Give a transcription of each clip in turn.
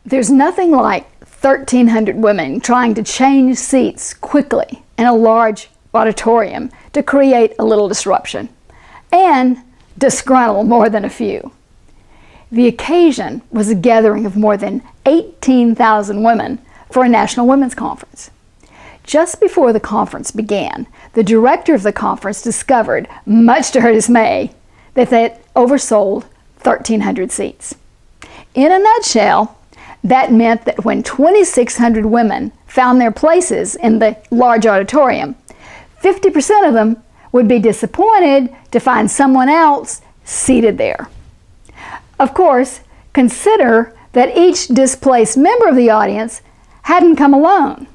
There's nothing like 1,300 women trying to change seats quickly in a large auditorium to create a little disruption and disgruntle more than a few. The occasion was a gathering of more than 18,000 women for a National Women's Conference. Just before the conference began, the director of the conference discovered, much to her dismay, that they had oversold 1,300 seats. In a nutshell, that meant that when 2,600 women found their places in the large auditorium, 50% of them would be disappointed to find someone else seated there. Of course, consider that each displaced member of the audience hadn't come alone.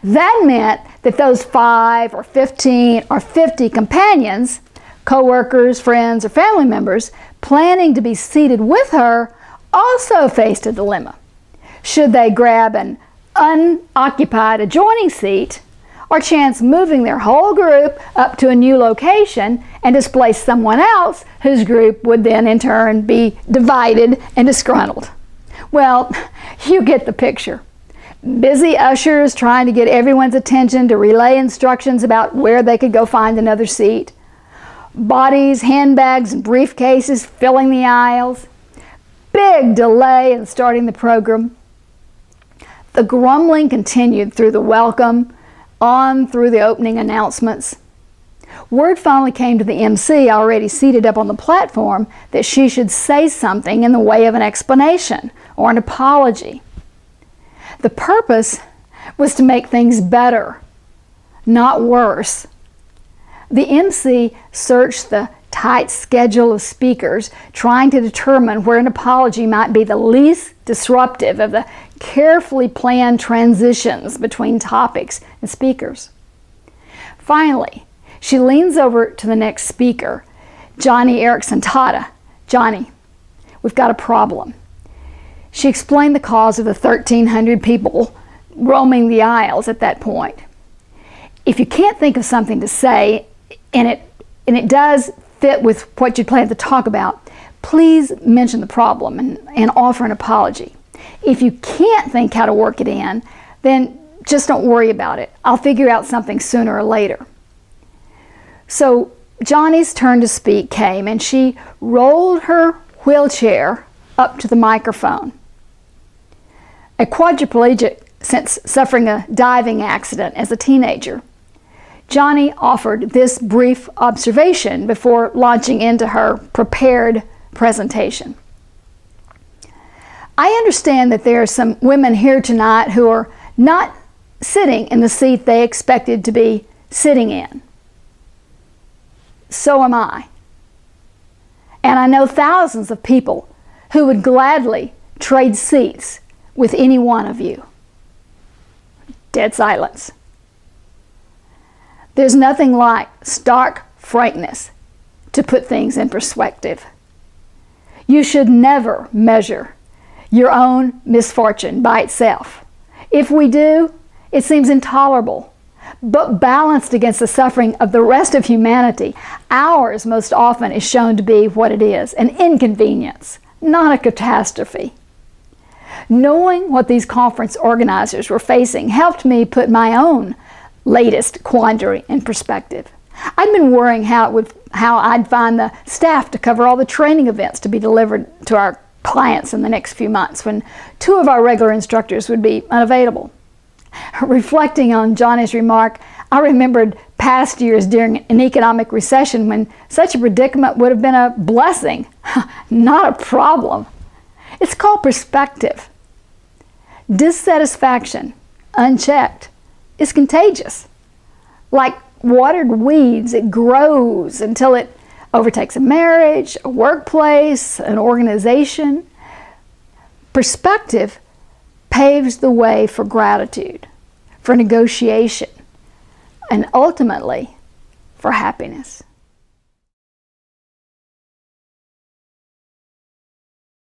That meant that those 5 or 15 or 50 companions, co-workers, friends, or family members planning to be seated with her also faced a dilemma. Should they grab an unoccupied adjoining seat or chance moving their whole group up to a new location and displace someone else whose group would then in turn be divided and disgruntled? Well, you get the picture. Busy ushers trying to get everyone's attention to relay instructions about where they could go find another seat. Bodies, handbags, and briefcases filling the aisles. Big delay in starting the program. The grumbling continued through the welcome, on through the opening announcements. Word finally came to the MC, already seated up on the platform, that she should say something in the way of an explanation or an apology. The purpose was to make things better, not worse. The MC searched the tight schedule of speakers, trying to determine where an apology might be the least disruptive of the carefully planned transitions between topics and speakers. Finally, she leans over to the next speaker, Johnny Erickson Tata. Johnny, we've got a problem. She explained the cause of the 1,300 people roaming the aisles at that point. If you can't think of something to say, and it does fit with what you plan to talk about, please mention the problem and offer an apology. If you can't think how to work it in, then just don't worry about it. I'll figure out something sooner or later. So Johnny's turn to speak came, and she rolled her wheelchair up to the microphone. A quadriplegic since suffering a diving accident as a teenager, Johnny offered this brief observation before launching into her prepared presentation. I understand that there are some women here tonight who are not sitting in the seat they expected to be sitting in. So am I. And I know thousands of people who would gladly trade seats with any one of you. Dead silence. There's nothing like stark frankness to put things in perspective. You should never measure your own misfortune by itself. If we do, it seems intolerable. But balanced against the suffering of the rest of humanity, ours most often is shown to be what it is, an inconvenience, not a catastrophe. Knowing what these conference organizers were facing helped me put my own latest quandary in perspective. I'd been worrying how I'd find the staff to cover all the training events to be delivered to our clients in the next few months when 2 of our regular instructors would be unavailable. Reflecting on Johnny's remark, I remembered past years during an economic recession when such a predicament would have been a blessing, not a problem. It's called perspective. Dissatisfaction, unchecked, is contagious. Like watered weeds, it grows until it overtakes a marriage, a workplace, an organization. Perspective paves the way for gratitude, for negotiation, and ultimately for happiness.